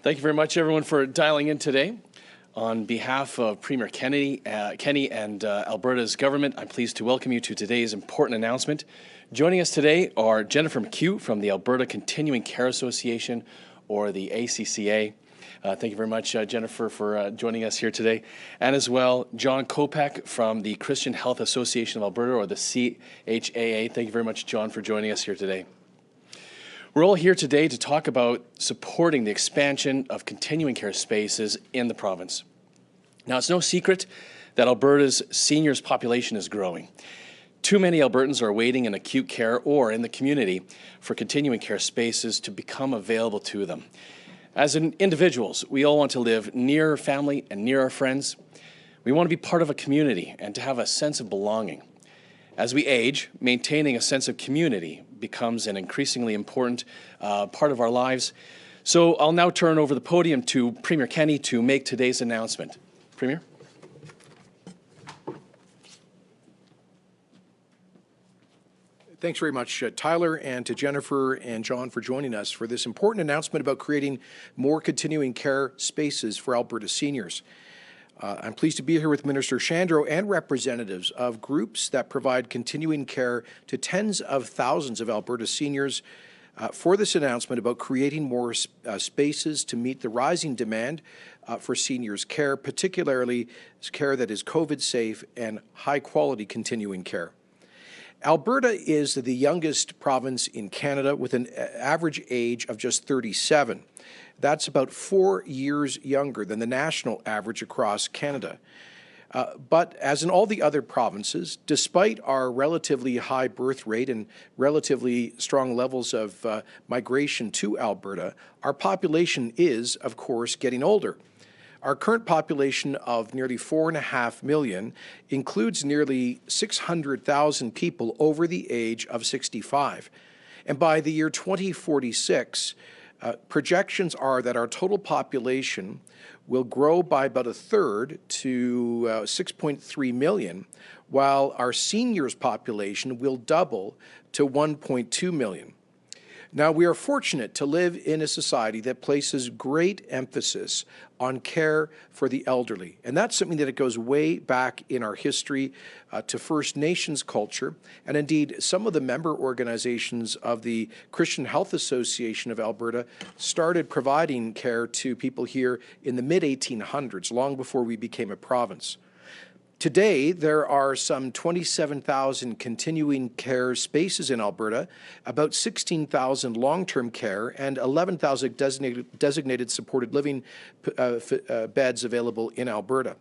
Thank you very much, everyone, for dialing in today. On behalf of Premier Kenney and Alberta's government, I'm pleased to welcome you to today's important announcement. Joining us today are Jennifer McHugh from the Alberta Continuing Care Association, or the ACCA. Thank you very much, Jennifer, for joining us here today. And as well, John Kopek from the Christian Health Association of Alberta, or the CHAA. Thank you very much, John, for joining us here today. We're all here today to talk about supporting the expansion of continuing care spaces in the province. Now, it's no secret that Alberta's seniors population is growing. Too many Albertans are waiting in acute care or in the community for continuing care spaces to become available to them. As individuals, we all want to live near our family and near our friends. We want to be part of a community and to have a sense of belonging. As we age, maintaining a sense of community becomes an increasingly important part of our lives. So I'll now turn over the podium to Premier Kenney to make today's announcement. Premier? Thanks very much, Tyler, and to Jennifer and John for joining us for this important announcement about creating more continuing care spaces for Alberta seniors. I'm pleased to be here with Minister Shandro and representatives of groups that provide continuing care to tens of thousands of Alberta seniors for this announcement about creating more spaces to meet the rising demand for seniors' care, particularly care that is COVID-safe and high-quality continuing care. Alberta is the youngest province in Canada with an average age of just 37. That's about 4 years younger than the national average across Canada. But as in all the other provinces, despite our relatively high birth rate and relatively strong levels of migration to Alberta, our population is, of course, getting older. Our current population of nearly 4.5 million includes nearly 600,000 people over the age of 65. And by the year 2046, projections are that our total population will grow by about a third to 6.3 million, while our seniors population will double to 1.2 million. Now, we are fortunate to live in a society that places great emphasis on care for the elderly. And that's something that it goes way back in our history to First Nations culture. And indeed, some of the member organizations of the Christian Health Association of Alberta started providing care to people here in the mid-1800s, long before we became a province. Today, there are some 27,000 continuing care spaces in Alberta, about 16,000 long-term care, and 11,000 designated supported living beds available in Alberta.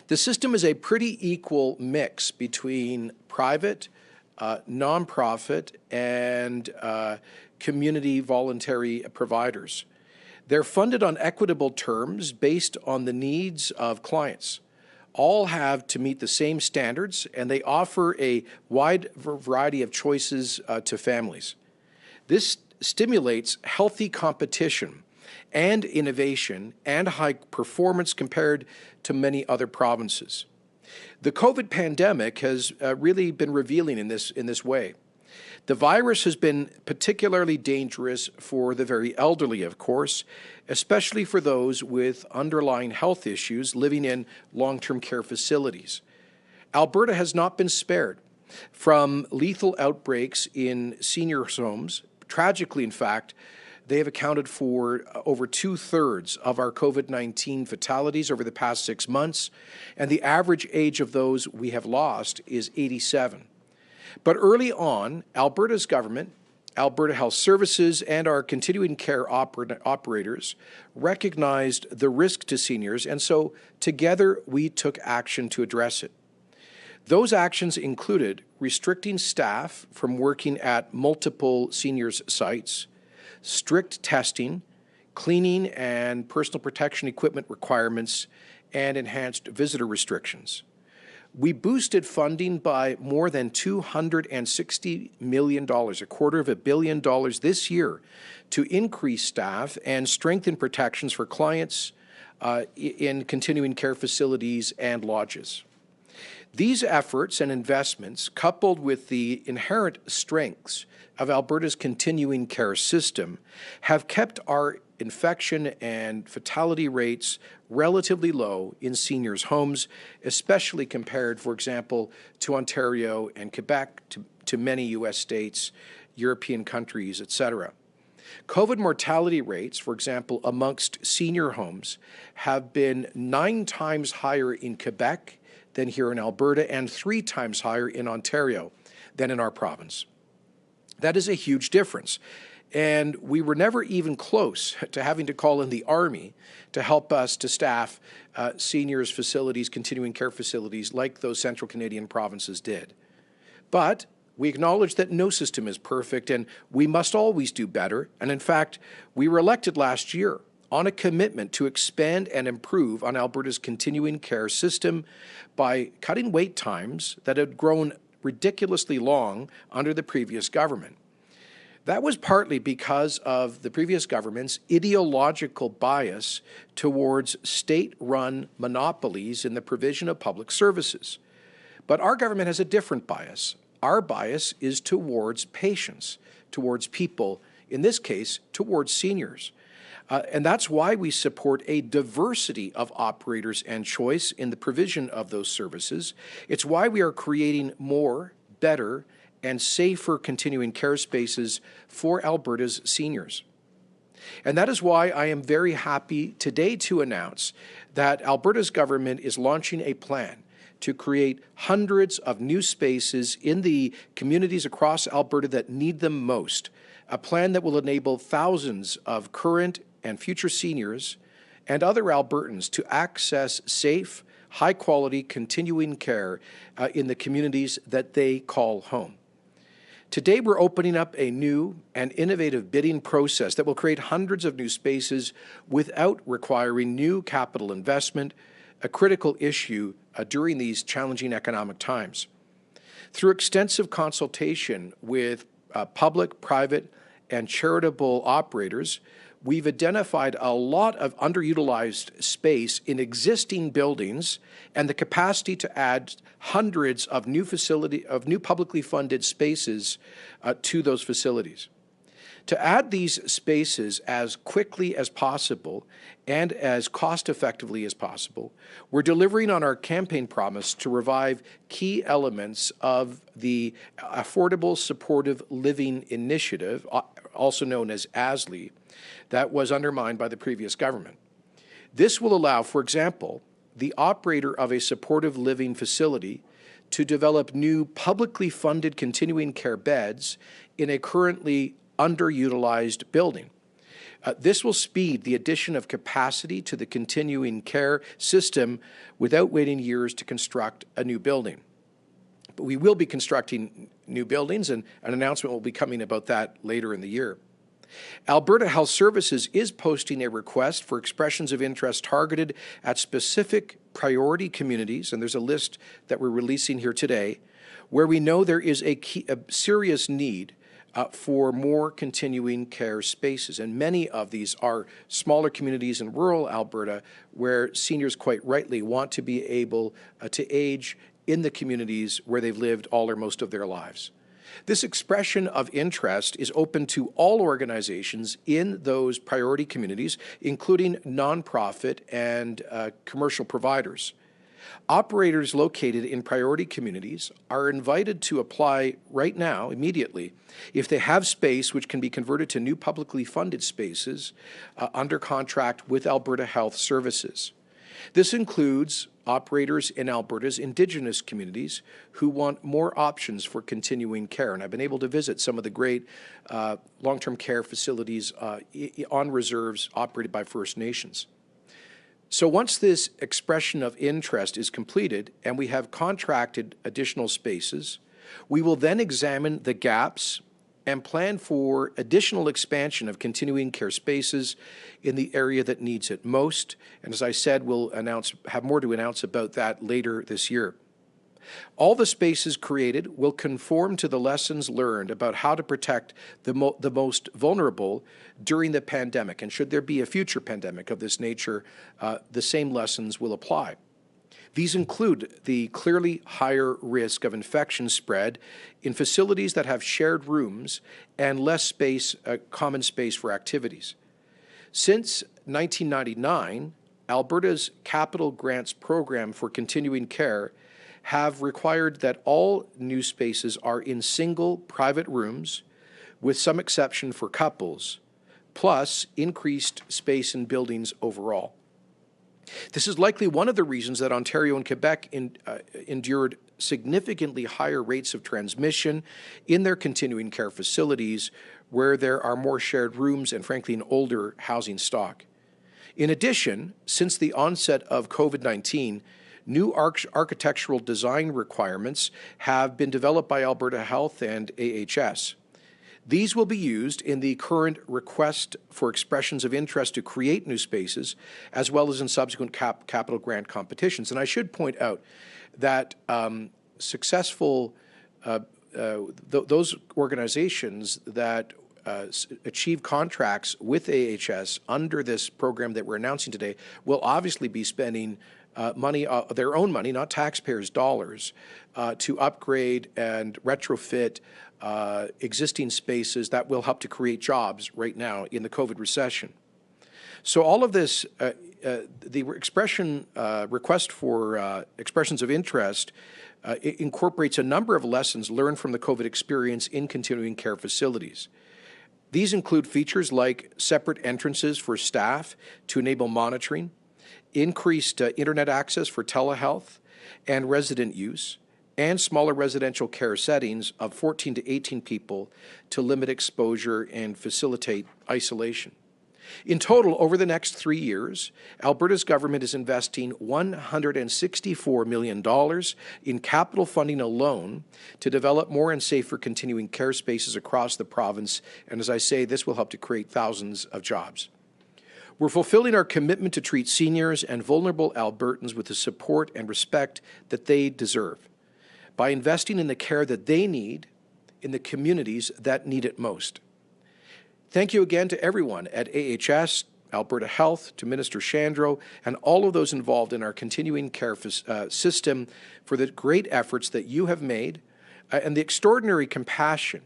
The system is a pretty equal mix between private, nonprofit, and community voluntary providers. They're funded on equitable terms based on the needs of clients. All have to meet the same standards, and they offer a wide variety of choices to families. This stimulates healthy competition and innovation and high performance compared to many other provinces. The COVID pandemic has really been revealing in this way. The virus has been particularly dangerous for the very elderly, of course, especially for those with underlying health issues living in long-term care facilities. Alberta has not been spared from lethal outbreaks in senior homes. Tragically, in fact, they have accounted for over 2/3 of our COVID-19 fatalities over the past 6 months, and the average age of those we have lost is 87. But early on, Alberta's government, Alberta Health Services, and our continuing care operators recognized the risk to seniors, and so together we took action to address it. Those actions included restricting staff from working at multiple seniors' sites, strict testing, cleaning and personal protection equipment requirements, and enhanced visitor restrictions. We boosted funding by more than $260 million, $250 million this year, to increase staff and strengthen protections for clients in continuing care facilities and lodges. These efforts and investments, coupled with the inherent strengths of Alberta's continuing care system, have kept our infection and fatality rates relatively low in seniors' homes, especially compared, for example, to Ontario and Quebec, to many U.S. states, European countries, etc. COVID mortality rates, for example, amongst senior homes, have been 9 times higher in Quebec than here in Alberta and 3 times higher in Ontario than in our province. That is a huge difference. And we were never even close to having to call in the Army to help us to staff seniors' facilities, continuing care facilities, like those central Canadian provinces did. But we acknowledge that no system is perfect and we must always do better. And in fact, we were elected last year on a commitment to expand and improve on Alberta's continuing care system by cutting wait times that had grown ridiculously long under the previous government. That was partly because of the previous government's ideological bias towards state-run monopolies in the provision of public services. But our government has a different bias. Our bias is towards patients, towards people, in this case, towards seniors. And that's why we support a diversity of operators and choice in the provision of those services. It's why we are creating more, better, and safer continuing care spaces for Alberta's seniors. And that is why I am very happy today to announce that Alberta's government is launching a plan to create hundreds of new spaces in the communities across Alberta that need them most, a plan that will enable thousands of current and future seniors and other Albertans to access safe, high-quality continuing care in the communities that they call home. Today, we're opening up a new and innovative bidding process that will create hundreds of new spaces without requiring new capital investment, a critical issue during these challenging economic times. Through extensive consultation with public, private, and charitable operators, we've identified a lot of underutilized space in existing buildings and the capacity to add hundreds of new publicly funded spaces to those facilities. To add these spaces as quickly as possible and as cost-effectively as possible, we're delivering on our campaign promise to revive key elements of the Affordable Supportive Living Initiative, also known as ASLI, that was undermined by the previous government. This will allow, for example, the operator of a supportive living facility to develop new publicly funded continuing care beds in a currently underutilized building. This will speed the addition of capacity to the continuing care system without waiting years to construct a new building. But we will be constructing new buildings, and an announcement will be coming about that later in the year. Alberta Health Services is posting a request for expressions of interest targeted at specific priority communities, and there's a list that we're releasing here today, where we know there is a serious need for more continuing care spaces. And many of these are smaller communities in rural Alberta where seniors quite rightly want to be able to age in the communities where they've lived all or most of their lives. This expression of interest is open to all organizations in those priority communities, including nonprofit and commercial providers. Operators located in priority communities are invited to apply right now, immediately, if they have space which can be converted to new publicly funded spaces under contract with Alberta Health Services. This includes operators in Alberta's Indigenous communities who want more options for continuing care. And I've been able to visit some of the great long-term care facilities on reserves operated by First Nations. So once this expression of interest is completed and we have contracted additional spaces, we will then examine the gaps and plan for additional expansion of continuing care spaces in the area that needs it most. And as I said, we'll have more to announce about that later this year. All the spaces created will conform to the lessons learned about how to protect the most vulnerable during the pandemic. And should there be a future pandemic of this nature, the same lessons will apply. These include the clearly higher risk of infection spread in facilities that have shared rooms and less space, common space for activities. Since 1999, Alberta's capital grants program for continuing care have required that all new spaces are in single private rooms, with some exception for couples, plus increased space in buildings overall. This is likely one of the reasons that Ontario and Quebec endured significantly higher rates of transmission in their continuing care facilities, where there are more shared rooms and, frankly, an older housing stock. In addition, since the onset of COVID-19, new architectural design requirements have been developed by Alberta Health and AHS. These will be used in the current request for expressions of interest to create new spaces, as well as in subsequent capital grant competitions. And I should point out that successful, those organizations that achieve contracts with AHS under this program that we're announcing today will obviously be spending money, their own money, not taxpayers' dollars, to upgrade and retrofit existing spaces that will help to create jobs right now in the COVID recession. So all of this, the request for expressions of interest incorporates a number of lessons learned from the COVID experience in continuing care facilities. These include features like separate entrances for staff to enable monitoring, increased internet access for telehealth and resident use, and smaller residential care settings of 14 to 18 people to limit exposure and facilitate isolation. In total, over the next 3 years, Alberta's government is investing $164 million in capital funding alone to develop more and safer continuing care spaces across the province, and as I say, this will help to create thousands of jobs. We're fulfilling our commitment to treat seniors and vulnerable Albertans with the support and respect that they deserve, by investing in the care that they need in the communities that need it most. Thank you again to everyone at AHS, Alberta Health, to Minister Shandro, and all of those involved in our continuing care system for the great efforts that you have made and the extraordinary compassion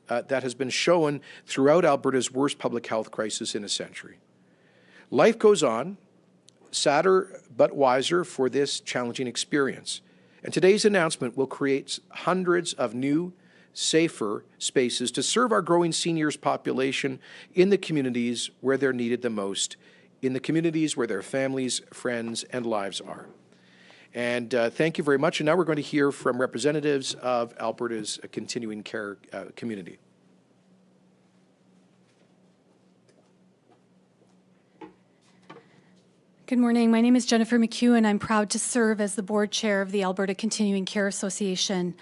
that has been shown throughout Alberta's worst public health crisis in a century. Life goes on, sadder but wiser for this challenging experience. And today's announcement will create hundreds of new, safer spaces to serve our growing seniors population in the communities where they're needed the most, in the communities where their families, friends, and lives are. And thank you very much. And now we're going to hear from representatives of Alberta's continuing care community. Good morning. My name is Jennifer McHugh, and I'm proud to serve as the board chair of the Alberta Continuing Care Association.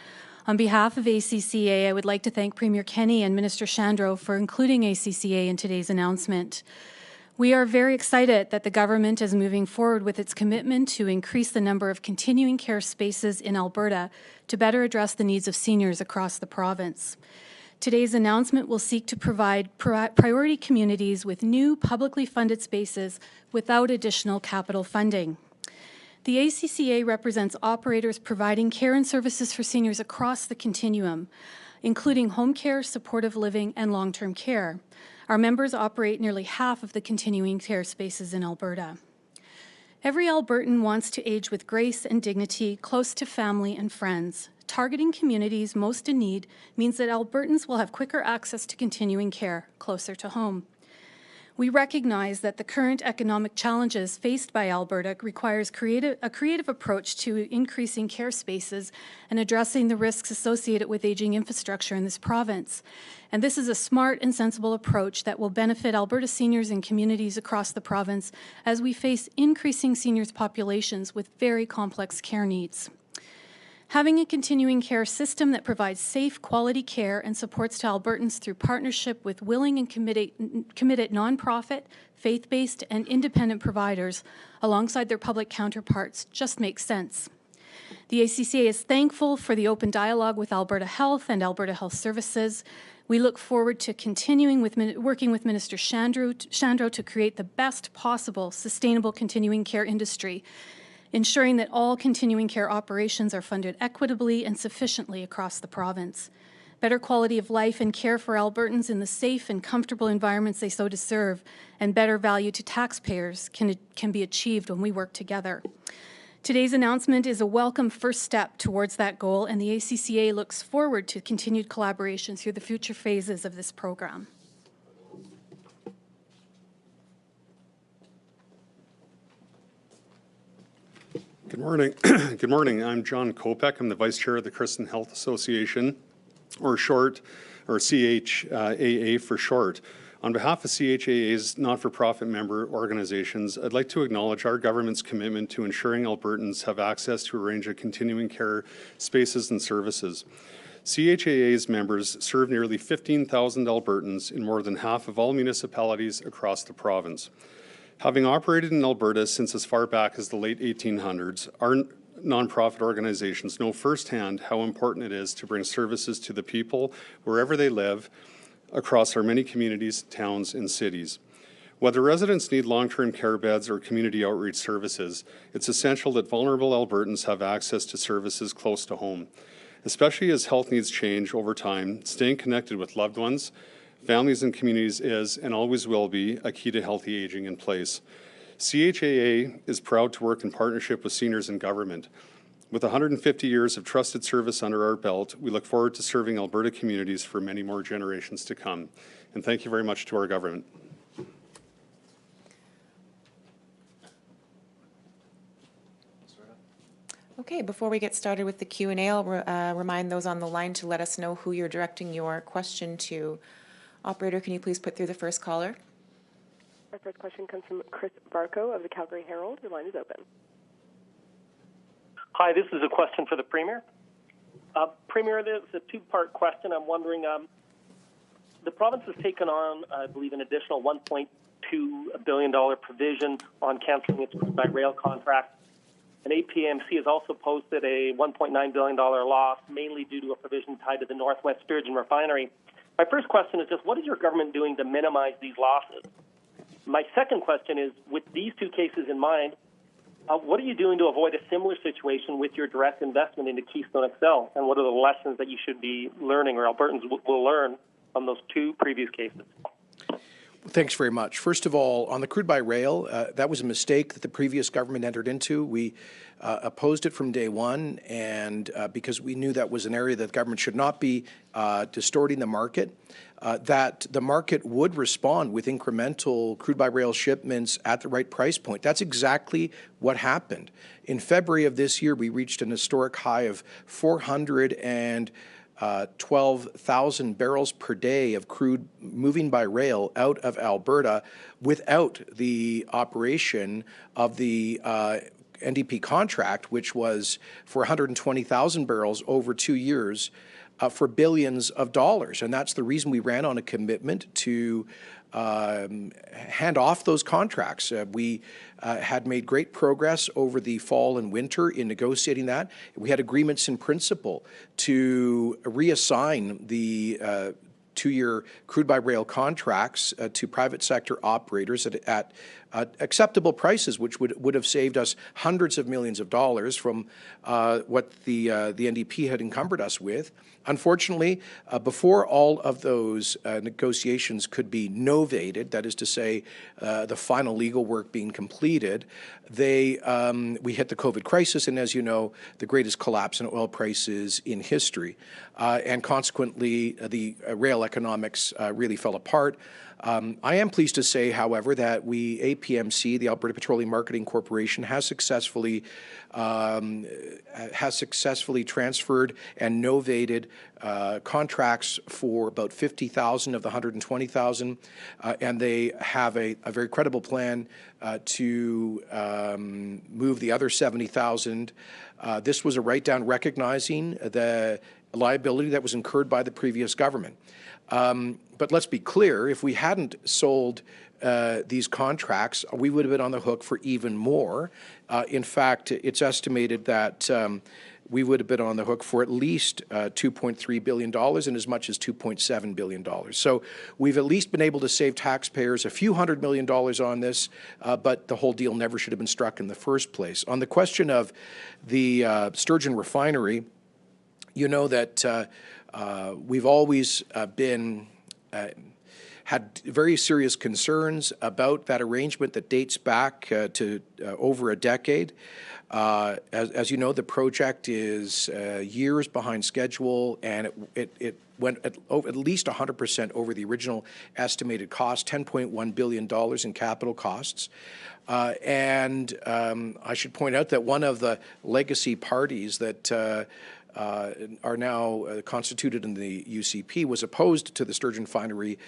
On behalf of ACCA, I would like to thank Premier Kenney and Minister Shandro for including ACCA in today's announcement. We are very excited that the government is moving forward with its commitment to increase the number of continuing care spaces in Alberta to better address the needs of seniors across the province. Today's announcement will seek to provide priority communities with new publicly funded spaces without additional capital funding. The ACCA represents operators providing care and services for seniors across the continuum, including home care, supportive living, and long-term care. Our members operate nearly half of the continuing care spaces in Alberta. Every Albertan wants to age with grace and dignity, close to family and friends. Targeting communities most in need means that Albertans will have quicker access to continuing care closer to home. We recognize that the current economic challenges faced by Alberta requires a creative approach to increasing care spaces and addressing the risks associated with aging infrastructure in this province. And this is a smart and sensible approach that will benefit Alberta seniors and communities across the province as we face increasing seniors populations with very complex care needs. Having a continuing care system that provides safe, quality care and supports to Albertans through partnership with willing and committed nonprofit, faith-based, and independent providers alongside their public counterparts just makes sense. The ACCA is thankful for the open dialogue with Alberta Health and Alberta Health Services. We look forward to continuing working with Minister Shandro to create the best possible sustainable continuing care industry, ensuring that all continuing care operations are funded equitably and sufficiently across the province. better quality of life and care for Albertans in the safe and comfortable environments they so deserve, and better value to taxpayers can be achieved when we work together. Today's announcement is a welcome first step towards that goal, and the ACCA looks forward to continued collaboration through the future phases of this program. Good morning. Good morning. I'm John Kopek. I'm the Vice Chair of the Christian Health Association, or CHAA for short. On behalf of CHAA's not-for-profit member organizations, I'd like to acknowledge our government's commitment to ensuring Albertans have access to a range of continuing care spaces and services. CHAA's members serve nearly 15,000 Albertans in more than half of all municipalities across the province. Having operated in Alberta since as far back as the late 1800s, our nonprofit organizations know firsthand how important it is to bring services to the people wherever they live across our many communities, towns, and cities. Whether residents need long-term care beds or community outreach services, it's essential that vulnerable Albertans have access to services close to home. Especially as health needs change over time, staying connected with loved ones, families, and communities is, and always will be, a key to healthy aging in place. CHAA is proud to work in partnership with seniors in government. With 150 years of trusted service under our belt, we look forward to serving Alberta communities for many more generations to come. And thank you very much to our government. Okay, before we get started with the Q&A, I'll remind those on the line to let us know who you're directing your question to. Operator, can you please put through the first caller? Our first question comes from Chris Barco of the Calgary Herald. Your line is open. Hi, this is a question for the Premier. Premier, this is a two-part question. I'm wondering, the province has taken on, I believe, an additional $1.2 billion provision on cancelling its crude by rail contract. And APMC has also posted a $1.9 billion loss, mainly due to a provision tied to the Northwest Sturgeon Refinery. My first question is just, what is your government doing to minimize these losses? My second question is, with these two cases in mind, what are you doing to avoid a similar situation with your direct investment into Keystone XL? And what are the lessons that you should be learning, or Albertans will learn, from those two previous cases? Thanks very much. First of all, on the crude by rail, that was a mistake that the previous government entered into. We opposed it from day one, and because we knew that was an area that the government should not be distorting the market, that the market would respond with incremental crude by rail shipments at the right price point. That's exactly what happened. In February of this year, we reached an historic high of 412,000 barrels per day of crude moving by rail out of Alberta without the operation of the NDP contract, which was for 120,000 barrels over 2 years for billions of dollars. And that's the reason we ran on a commitment to hand off those contracts. We had made great progress over the fall and winter in negotiating that. We had agreements in principle to reassign the 2-year crude by rail contracts to private sector operators at acceptable prices, which would have saved us hundreds of millions of dollars from what the NDP had encumbered us with. Unfortunately, before all of those negotiations could be novated, that is to say, the final legal work being completed, we hit the COVID crisis, and as you know, the greatest collapse in oil prices in history. And consequently, the rail economics really fell apart. I am pleased to say, however, that APMC, the Alberta Petroleum Marketing Corporation, has successfully transferred and novated contracts for about 50,000 of the 120,000, and they have a very credible plan to move the other 70,000. This was a write-down recognizing the liability that was incurred by the previous government. But let's be clear, if we hadn't sold these contracts, we would have been on the hook for even more. In fact, it's estimated that we would have been on the hook for at least $2.3 billion and as much as $2.7 billion. So we've at least been able to save taxpayers a few $100 million on this, but the whole deal never should have been struck in the first place. On the question of the Sturgeon Refinery, you know that we've always had very serious concerns about that arrangement that dates back to over a decade. As you know, the project is years behind schedule, and it went at least 100% over the original estimated cost, $10.1 billion in capital costs. And I should point out that one of the legacy parties that are now constituted in the UCP was opposed to the Sturgeon Refinery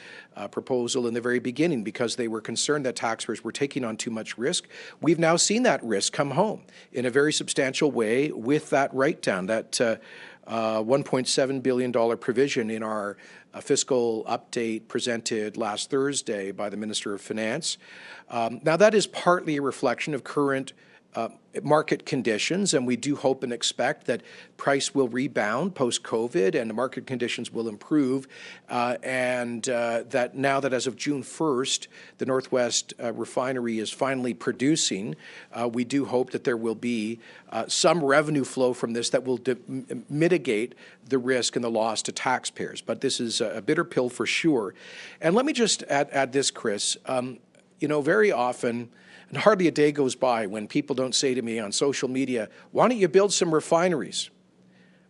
proposal in the very beginning because they were concerned that taxpayers were taking on too much risk. We've now seen that risk come home in a very substantial way with that write-down, that $1.7 billion provision in our fiscal update presented last Thursday by the Minister of Finance. Now, that is partly a reflection of current market conditions, and we do hope and expect that price will rebound post-COVID and the market conditions will improve, and that now that as of June 1st, the Northwest Refinery is finally producing, we do hope that there will be some revenue flow from this that will mitigate the risk and the loss to taxpayers. But this is a bitter pill for sure. And let me just add this, Chris. You know, very often, and hardly a day goes by when people don't say to me on social media, why don't you build some refineries?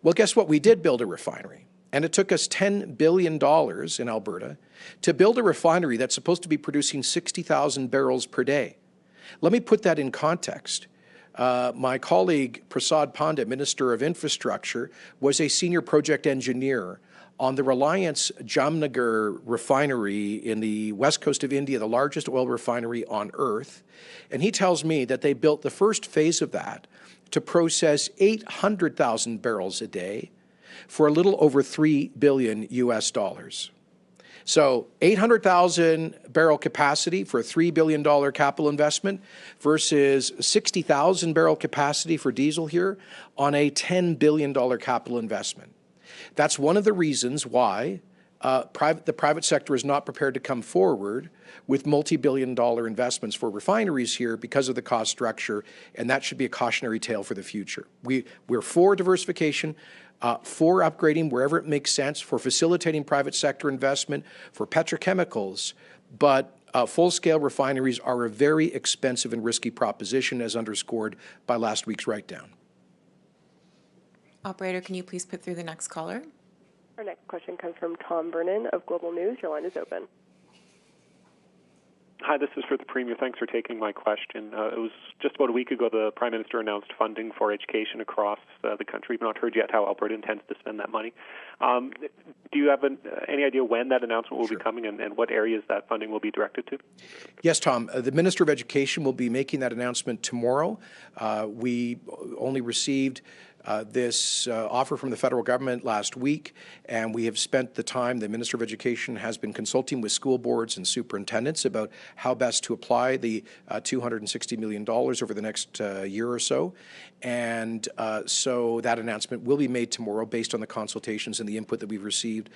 Well, guess what? We did build a refinery. And it took us $10 billion in Alberta to build a refinery that's supposed to be producing 60,000 barrels per day. Let me put that in context. My colleague Prasad Pandit, Minister of Infrastructure, was a senior project engineer on the Reliance Jamnagar refinery in the west coast of India, the largest oil refinery on earth. And he tells me that they built the first phase of that to process 800,000 barrels a day for a little over $3 billion US. So 800,000 barrel capacity for a $3 billion capital investment versus 60,000 barrel capacity for diesel here on a $10 billion capital investment. That's one of the reasons why the private sector is not prepared to come forward with multi-billion-dollar investments for refineries here because of the cost structure, and that should be a cautionary tale for the future. We're for diversification, for upgrading wherever it makes sense, for facilitating private sector investment, for petrochemicals, but full-scale refineries are a very expensive and risky proposition, as underscored by last week's write-down. Operator, can you please put through the next caller? Our next question comes from Tom Vernon of Global News. Your line is open. Hi, this is for the Premier. Thanks for taking my question. It was just about a week ago the Prime Minister announced funding for education across the country. We've not heard yet how Alberta intends to spend that money. Do you have any idea when that announcement will be coming and what areas that funding will be directed to? Yes, Tom. The Minister of Education will be making that announcement tomorrow. We only received this offer from the federal government last week, and we have spent the time, the Minister of Education has been consulting with school boards and superintendents about how best to apply the $260 million over the next year or so. And so that announcement will be made tomorrow based on the consultations and the input that we've received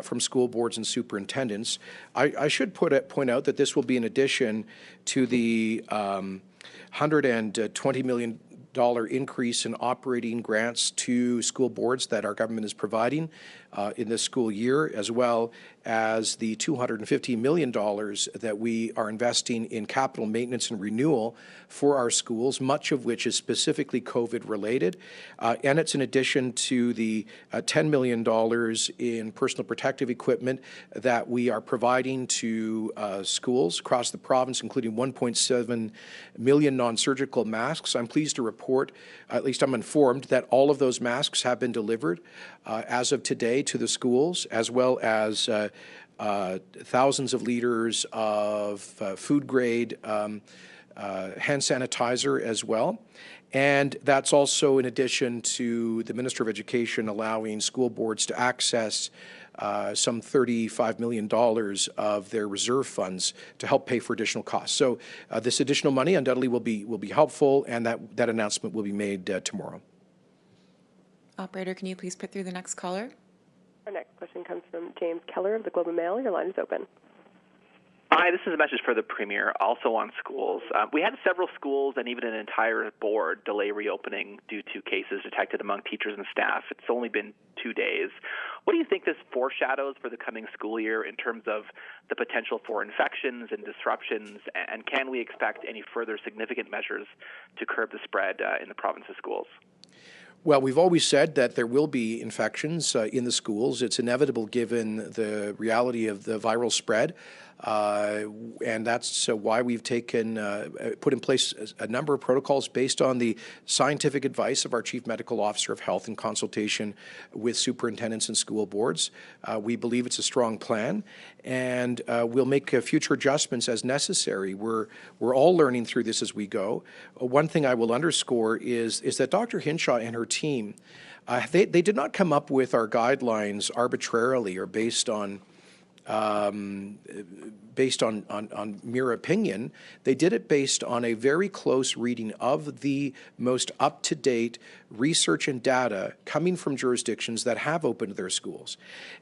from school boards and superintendents. I should point out that this will be in addition to the $120 million increase in operating grants to school boards that our government is providing in this school year, as well as the $250 million that we are investing in capital maintenance and renewal for our schools, much of which is specifically COVID-related. And it's in addition to the $10 million in personal protective equipment that we are providing to schools across the province, including 1.7 million non-surgical masks. I'm pleased to report, at least I'm informed, that all of those masks have been delivered as of today to the schools, as well as thousands of liters of food-grade hand sanitizer as well. And that's also in addition to the Minister of Education allowing school boards to access some $35 million of their reserve funds to help pay for additional costs. So this additional money undoubtedly will be helpful, and that announcement will be made tomorrow. Operator, can you please put through the next caller? Our next question comes from James Keller of the Globe and Mail. Your line is open. Hi, this is a message for the Premier, also on schools. We had several schools and even an entire board delay reopening due to cases detected among teachers and staff. It's only been 2 days. What do you think this foreshadows for the coming school year in terms of the potential for infections and disruptions, and can we expect any further significant measures to curb the spread in the province's schools? Well, we've always said that there will be infections in the schools. It's inevitable given the reality of the viral spread. And that's why we've put in place a number of protocols based on the scientific advice of our Chief Medical Officer of Health in consultation with superintendents and school boards. We believe it's a strong plan, and we'll make future adjustments as necessary. We're all learning through this as we go. One thing I will underscore is that Dr. Hinshaw and her team, they did not come up with our guidelines arbitrarily or based on mere opinion. They did it based on a very close reading of the most up-to-date research and data coming from jurisdictions that have opened their schools.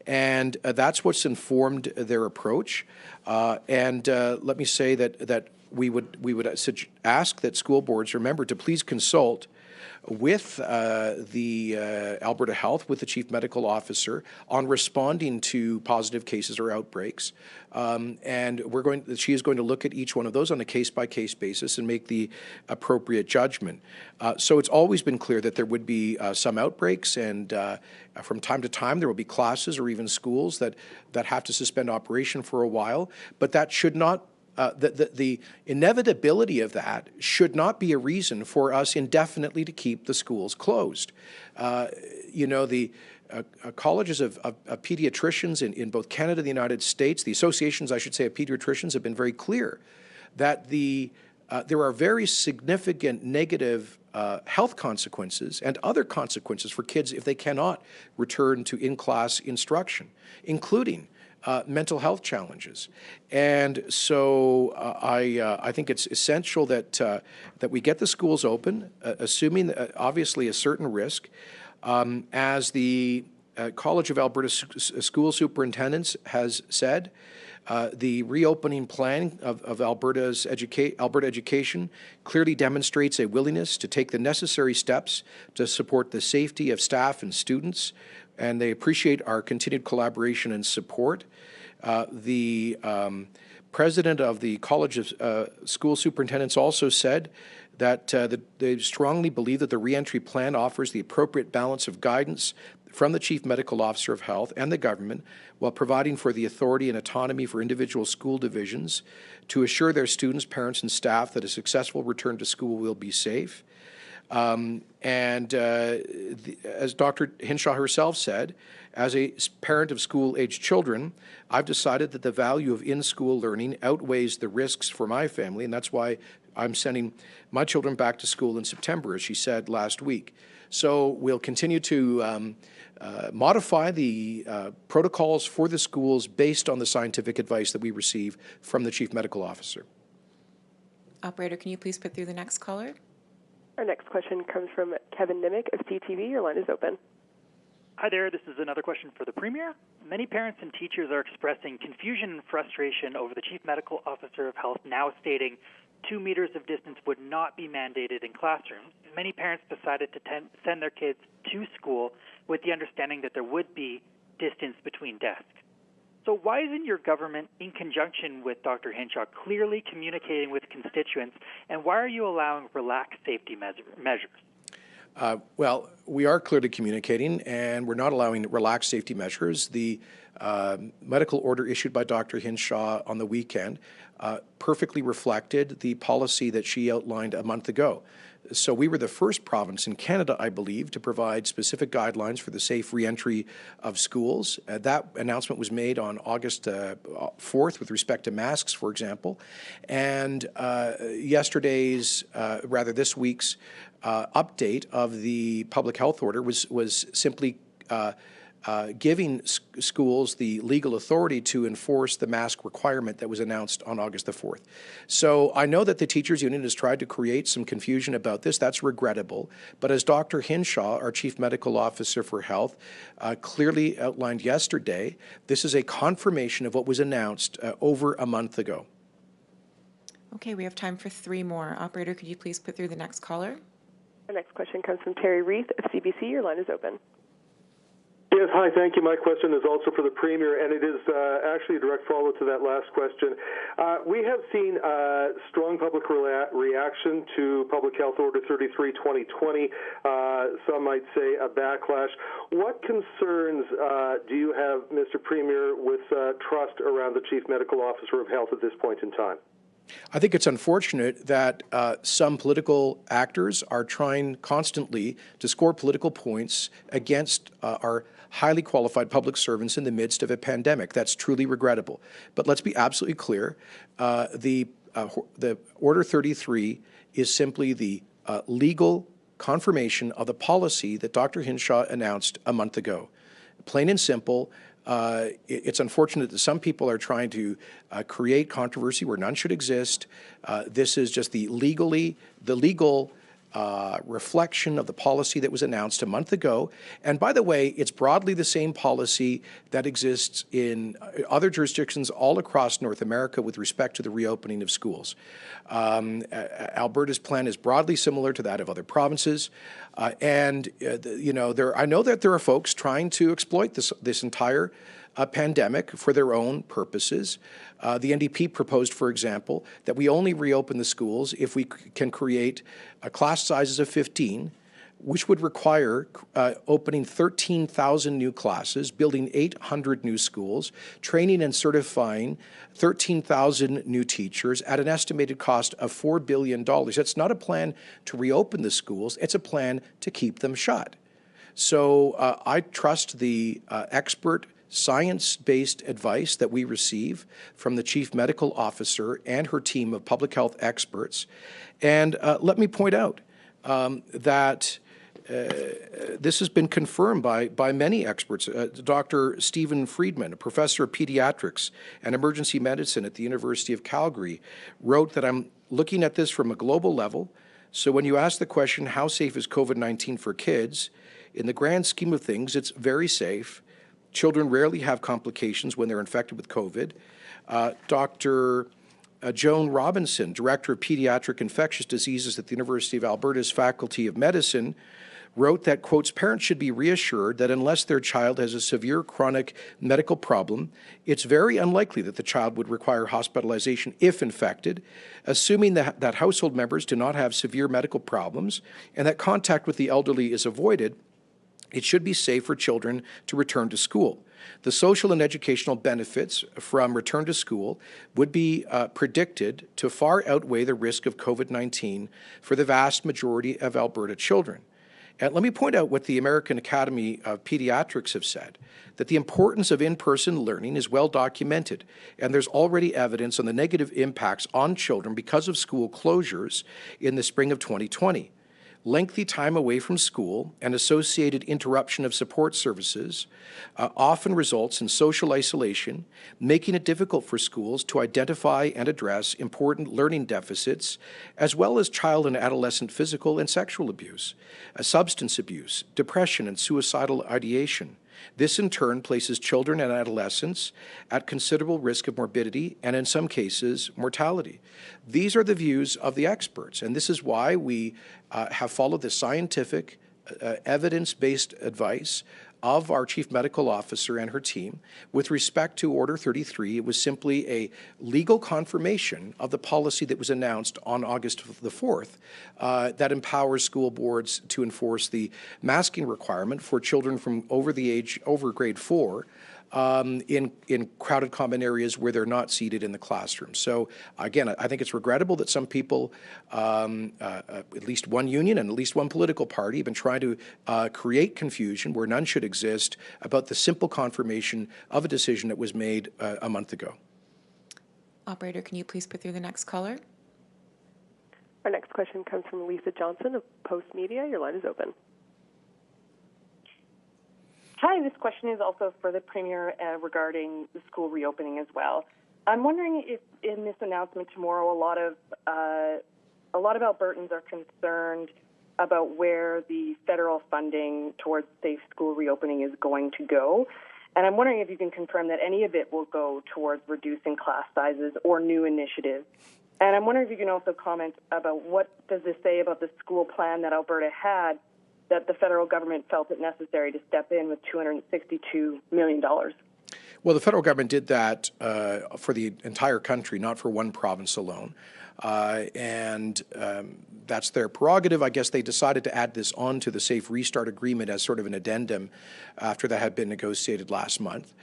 And that's what's informed their approach. And let me say that we would ask that school boards remember to please consult with the Alberta Health, with the Chief Medical Officer, on responding to positive cases or outbreaks. And she is going to look at each one of those on a case-by-case basis and make the appropriate judgment. So it's always been clear that there would be some outbreaks, and from time to time there will be classes or even schools that have to suspend operation for a while, but that should not the inevitability of that should not be a reason for us indefinitely to keep the schools closed. The colleges of pediatricians in both Canada and the United States, the associations, I should say, of pediatricians have been very clear that there are very significant negative health consequences and other consequences for kids if they cannot return to in-class instruction, including mental health challenges. And so I think it's essential that we get the schools open, assuming obviously a certain risk. As the College of Alberta School Superintendents has said, the reopening plan of Alberta Education clearly demonstrates a willingness to take the necessary steps to support the safety of staff and students, and they appreciate our continued collaboration and support. The president of the College of School Superintendents also said that they strongly believe that the reentry plan offers the appropriate balance of guidance from the Chief Medical Officer of Health and the government, while providing for the authority and autonomy for individual school divisions to assure their students, parents, and staff that a successful return to school will be safe. As Dr. Hinshaw herself said, as a parent of school-aged children, I've decided that the value of in-school learning outweighs the risks for my family, and that's why I'm sending my children back to school in September, as she said last week. So we'll continue to modify the protocols for the schools based on the scientific advice that we receive from the Chief Medical Officer. Operator, can you please put through the next caller? Our next question comes from Kevin Nimick of CTV. Your line is open. Hi there, this is another question for the Premier. Many parents and teachers are expressing confusion and frustration over the Chief Medical Officer of Health now stating 2 meters of distance would not be mandated in classrooms. Many parents decided to send their kids to school with the understanding that there would be distance between desks. So why isn't your government, in conjunction with Dr. Hinshaw, clearly communicating with constituents, and why are you allowing relaxed safety measures? Well, we are clearly communicating, and we're not allowing relaxed safety measures. The medical order issued by Dr. Hinshaw on the weekend perfectly reflected the policy that she outlined a month ago. So we were the first province in Canada, I believe, to provide specific guidelines for the safe reentry of schools. That announcement was made on August 4th with respect to masks, for example. And this week's update of the public health order was simply giving schools the legal authority to enforce the mask requirement that was announced on August the 4th. So I know that the teachers union has tried to create some confusion about this. That's regrettable. But as Dr. Hinshaw, our Chief Medical Officer for Health, clearly outlined yesterday, this is a confirmation of what was announced over a month ago. Okay, we have time for 3 more. Operator, could you please put through the next caller? Our next question comes from Terry Reith of CBC. Your line is open. Yes, hi, thank you. My question is also for the Premier, and it is actually a direct follow-up to that last question. We have seen strong public reaction to Public Health Order 33/2020. Some might say a backlash. What concerns do you have, Mr. Premier, with trust around the Chief Medical Officer of Health at this point in time? I think it's unfortunate that some political actors are trying constantly to score political points against our highly qualified public servants in the midst of a pandemic. That's truly regrettable. But let's be absolutely clear. The Order 33 is simply the legal confirmation of the policy that Dr. Hinshaw announced a month ago. Plain and simple. It's unfortunate that some people are trying to create controversy where none should exist. This is just the legal reflection of the policy that was announced a month ago. And by the way, it's broadly the same policy that exists in other jurisdictions all across North America with respect to the reopening of schools. Alberta's plan is broadly similar to that of other provinces. I know that there are folks trying to exploit this entire pandemic for their own purposes. The NDP proposed, for example, that we only reopen the schools if we can create class sizes of 15, which would require opening 13,000 new classes, building 800 new schools, training and certifying 13,000 new teachers at an estimated cost of $4 billion. That's not a plan to reopen the schools. It's a plan to keep them shut. So I trust the expert science-based advice that we receive from the Chief Medical Officer and her team of public health experts. And let me point out that this has been confirmed by many experts. Dr. Stephen Friedman, a professor of pediatrics and emergency medicine at the University of Calgary, wrote that I'm looking at this from a global level. So when you ask the question, how safe is COVID-19 for kids? In the grand scheme of things, it's very safe. Children rarely have complications when they're infected with COVID. Dr. Joan Robinson, Director of Pediatric Infectious Diseases at the University of Alberta's Faculty of Medicine, wrote that, quotes, parents should be reassured that unless their child has a severe chronic medical problem, it's very unlikely that the child would require hospitalization if infected, assuming that household members do not have severe medical problems and that contact with the elderly is avoided. It should be safe for children to return to school. The social and educational benefits from return to school would be predicted to far outweigh the risk of COVID-19 for the vast majority of Alberta children. And let me point out what the American Academy of Pediatrics have said, that the importance of in-person learning is well documented, and there's already evidence on the negative impacts on children because of school closures in the spring of 2020. Lengthy time away from school and associated interruption of support services often results in social isolation, making it difficult for schools to identify and address important learning deficits, as well as child and adolescent physical and sexual abuse, substance abuse, depression, and suicidal ideation. This, in turn, places children and adolescents at considerable risk of morbidity and, in some cases, mortality. These are the views of the experts, and this is why we have followed the scientific, evidence-based advice of our Chief Medical Officer and her team. With respect to Order 33, it was simply a legal confirmation of the policy that was announced on August the 4th that empowers school boards to enforce the masking requirement for children from over grade 4 in crowded common areas where they're not seated in the classroom. So again, I think it's regrettable that some people, at least one union and at least one political party, have been trying to create confusion where none should exist about the simple confirmation of a decision that was made a month ago. Operator, can you please put through the next caller? Our next question comes from Lisa Johnson of Post Media. Your line is open. Hi, this question is also for the Premier regarding the school reopening as well. I'm wondering if in this announcement tomorrow, a lot of Albertans are concerned about where the federal funding towards safe school reopening is going to go. And I'm wondering if you can confirm that any of it will go towards reducing class sizes or new initiatives. And I'm wondering if you can also comment about what does this say about the school plan that Alberta had that the federal government felt it necessary to step in with $262 million. Well, the federal government did that for the entire country, not for one province alone. And that's their prerogative. I guess they decided to add this on to the Safe Restart Agreement as sort of an addendum after that had been negotiated last month.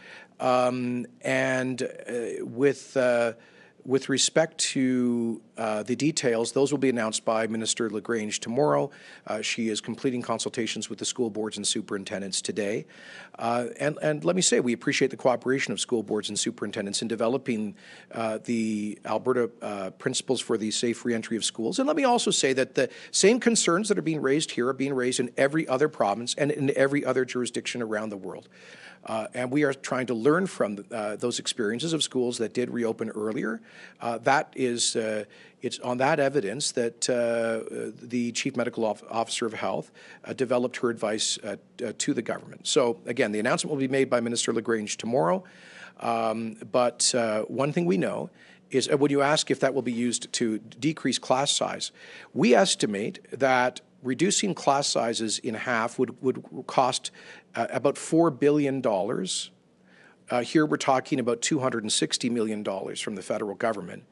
With respect to the details, those will be announced by Minister LaGrange tomorrow. She is completing consultations with the school boards and superintendents today. And let me say, we appreciate the cooperation of school boards and superintendents in developing the Alberta principles for the safe reentry of schools. And let me also say that the same concerns that are being raised here are being raised in every other province and in every other jurisdiction around the world. And we are trying to learn from those experiences of schools that did reopen earlier. It's on that evidence that the Chief Medical Officer of Health developed her advice to the government. So again, the announcement will be made by Minister LaGrange tomorrow. But one thing we know is when you ask if that will be used to decrease class size, we estimate that reducing class sizes in half would cost about $4 billion. Here we're talking about $260 million from the federal government.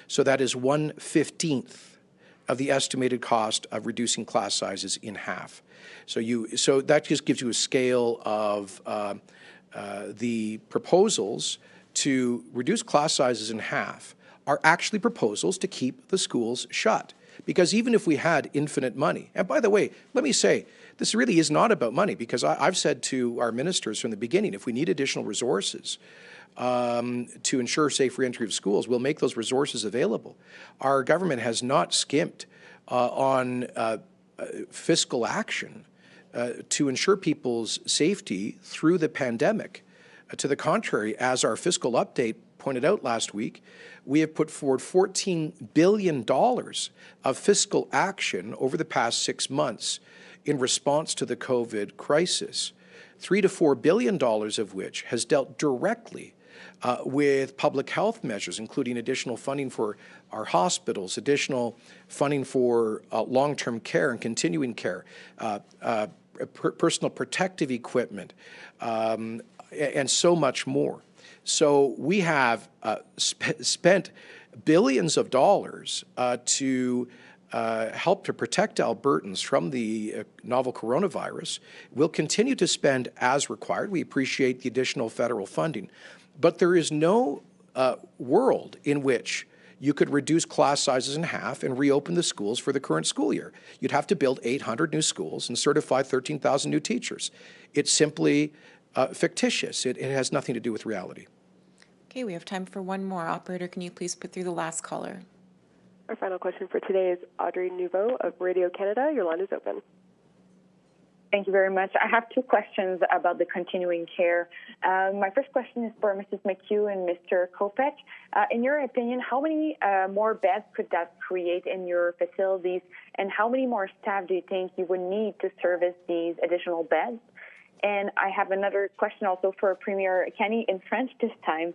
So that is 1/15 of the estimated cost of reducing class sizes in half. So that just gives you a scale of the proposals to reduce class sizes in half are actually proposals to keep the schools shut. Because even if we had infinite money, and by the way, let me say, this really is not about money, because I've said to our ministers from the beginning, if we need additional resources to ensure safe reentry of schools, we'll make those resources available. Our government has not skimped on fiscal action to ensure people's safety through the pandemic. To the contrary, as our fiscal update pointed out last week, we have put forward $14 billion of fiscal action over the past 6 months in response to the COVID crisis, $3 to $4 billion of which has dealt directly with public health measures, including additional funding for our hospitals, additional funding for long-term care and continuing care, personal protective equipment, and so much more. So we have spent billions of dollars to help to protect Albertans from the novel coronavirus. We'll continue to spend as required. We appreciate the additional federal funding. But there is no world in which you could reduce class sizes in half and reopen the schools for the current school year. You'd have to build 800 new schools and certify 13,000 new teachers. It's simply fictitious. It has nothing to do with reality. Okay, we have time for one more. Operator, can you please put through the last caller? Our final question for today is Audrey Nouveau of Radio Canada. Your line is open. Thank you very much. I have two questions about the continuing care. My first question is for Mrs. McHugh and Mr. Kopech. In your opinion, how many more beds could that create in your facilities, and how many more staff do you think you would need to service these additional beds? And I have another question also for Premier Kenney in French this time.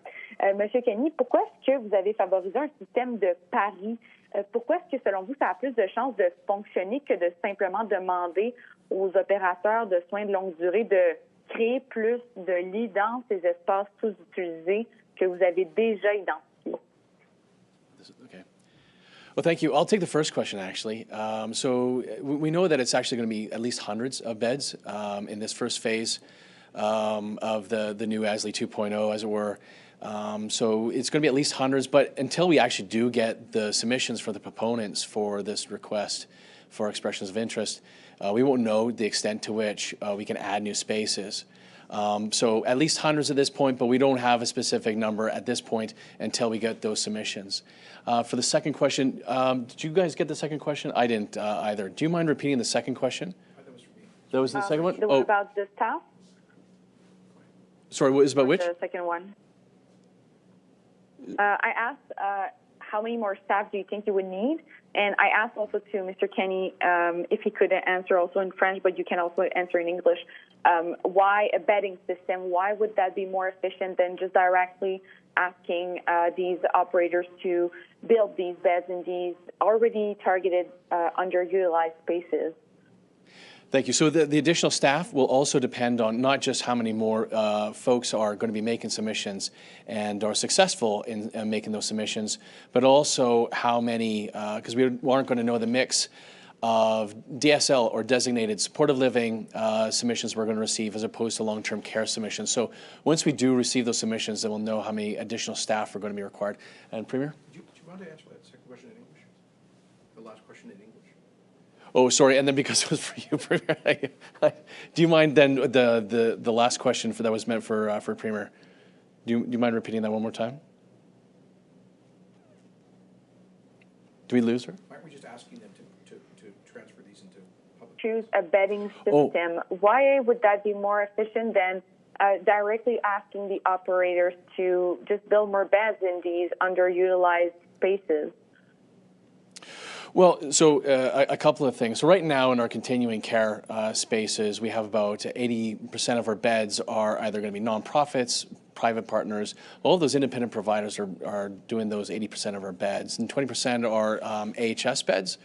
Monsieur Kenney, pourquoi est-ce que vous avez favorisé un système de paris? Pourquoi est-ce que, selon vous, ça a plus de chances de fonctionner que de simplement demander aux opérateurs de soins de longue durée de créer plus de lits dans ces espaces sous-utilisés que vous avez déjà identifiés? Okay. Well, thank you. I'll take the first question, actually. So we know that it's actually going to be at least hundreds of beds in this first phase of the new ASLE 2.0, as it were. So it's going to be at least hundreds, but until we actually do get the submissions for the proponents for this request for expressions of interest, we won't know the extent to which we can add new spaces. So at least hundreds at this point, but we don't have a specific number at this point until we get those submissions. For the second question, did you guys get the second question? I didn't either. Do you mind repeating the second question? That was the second one? The one about the staff? Sorry, what is about which? The second one. I asked how many more staff do you think you would need? And I asked also to Mr. Kenney if he could answer also in French, but you can also answer in English. Why a bedding system? Why would that be more efficient than just directly asking these operators to build these beds in these already targeted underutilized spaces? Thank you. So the additional staff will also depend on not just how many more folks are going to be making submissions and are successful in making those submissions, but also how many, because we aren't going to know the mix of DSL or designated supportive living submissions we're going to receive as opposed to long-term care submissions. So once we do receive those submissions, then we'll know how many additional staff are going to be required. And Premier? Do you want to answer that second question in English? The last question in English? Oh, sorry, and then because it was for you, Premier, do you mind then the last question that was meant for Premier? Do you mind repeating that one more time? Do we lose her? Why aren't we just asking them to transfer these into public? Choose a bedding system. Why would that be more efficient than directly asking the operators to just build more beds in these underutilized spaces? Well, so a couple of things. So right now in our continuing care spaces, we have about 80% of our beds are either going to be nonprofits, private partners. All of those independent providers are doing those 80% of our beds, and 20% are AHS beds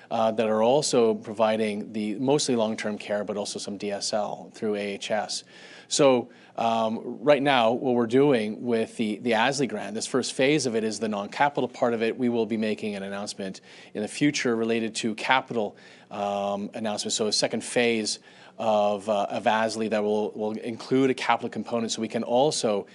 that are also providing the mostly long-term care, but also some DSL through AHS. So right now, what we're doing with the ASLI grant, this first phase of it is the non-capital part of it. We will be making an announcement in the future related to capital announcements. So a second phase of ASLI that will include a capital component, so we can also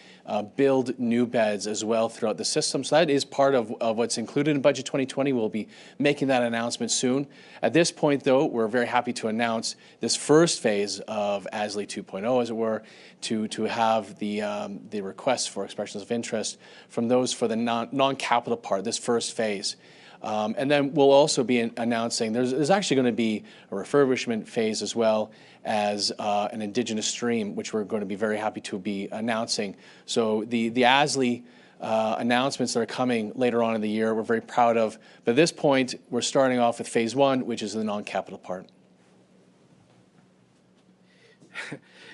build new beds as well throughout the system. So that is part of what's included in Budget 2020. We'll be making that announcement soon. At this point, though, we're very happy to announce this first phase of ASLI 2.0, as it were, to have the requests for expressions of interest from those for the non-capital part, this first phase. And then we'll also be announcing, there's actually going to be a refurbishment phase as well as an Indigenous stream, which we're going to be very happy to be announcing. So the ASLI announcements that are coming later on in the year, we're very proud of. But at this point, we're starting off with phase one, which is the non-capital part.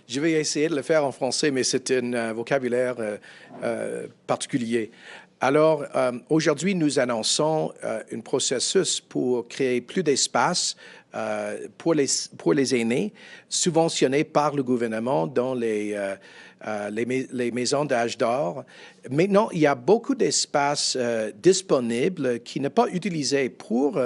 Je vais essayer de le faire en français, mais c'est un vocabulaire particulier. Alors, aujourd'hui, nous annonçons un processus pour créer plus d'espace pour les aînés subventionnés par le gouvernement dans les maisons d'âge d'or. Maintenant, il y a beaucoup d'espace disponible qui n'est pas utilisé pour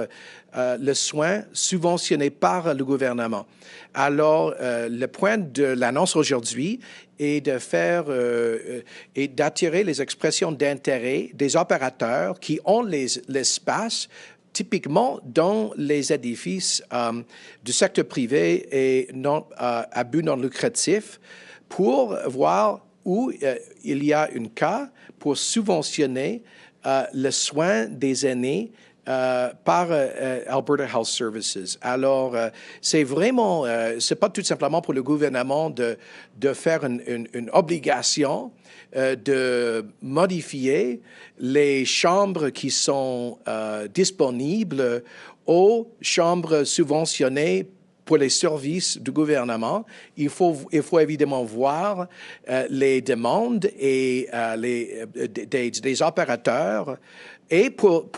le soin subventionné par le gouvernement. Alors, le point de l'annonce aujourd'hui est de faire et d'attirer les expressions d'intérêt des opérateurs qui ont l'espace typiquement dans les édifices du secteur privé et à but non lucratif pour voir où il y a un cas pour subventionner le soin des aînés par Alberta Health Services. Alors, c'est vraiment, c'est pas tout simplement pour le gouvernement de faire une obligation de modifier les chambres qui sont disponibles aux chambres subventionnées pour les services du gouvernement. Il faut évidemment voir les demandes et des opérateurs et pour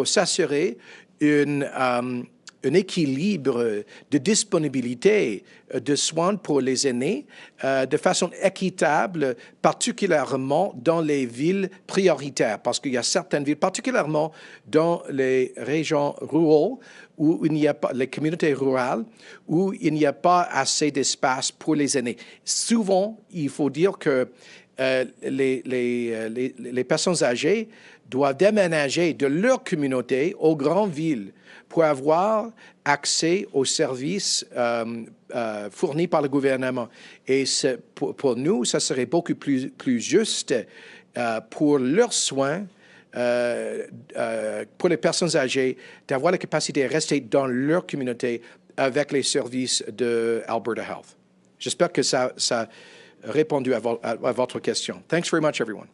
s'assurer un équilibre de disponibilité de soins pour les aînés de façon équitable, particulièrement dans les villes prioritaires, parce qu'il y a certaines villes, particulièrement dans les régions rurales, où il n'y a pas, les communautés rurales, où il n'y a pas assez d'espace pour les aînés. Souvent, il faut dire que les personnes âgées doivent déménager de leur communauté aux grandes villes pour avoir accès aux services fournis par le gouvernement. Et pour nous, ça serait beaucoup plus juste pour leurs soins, pour les personnes âgées, d'avoir la capacité de rester dans leur communauté avec les services de Alberta Health. J'espère que ça répondu à votre question. Thanks very much, everyone.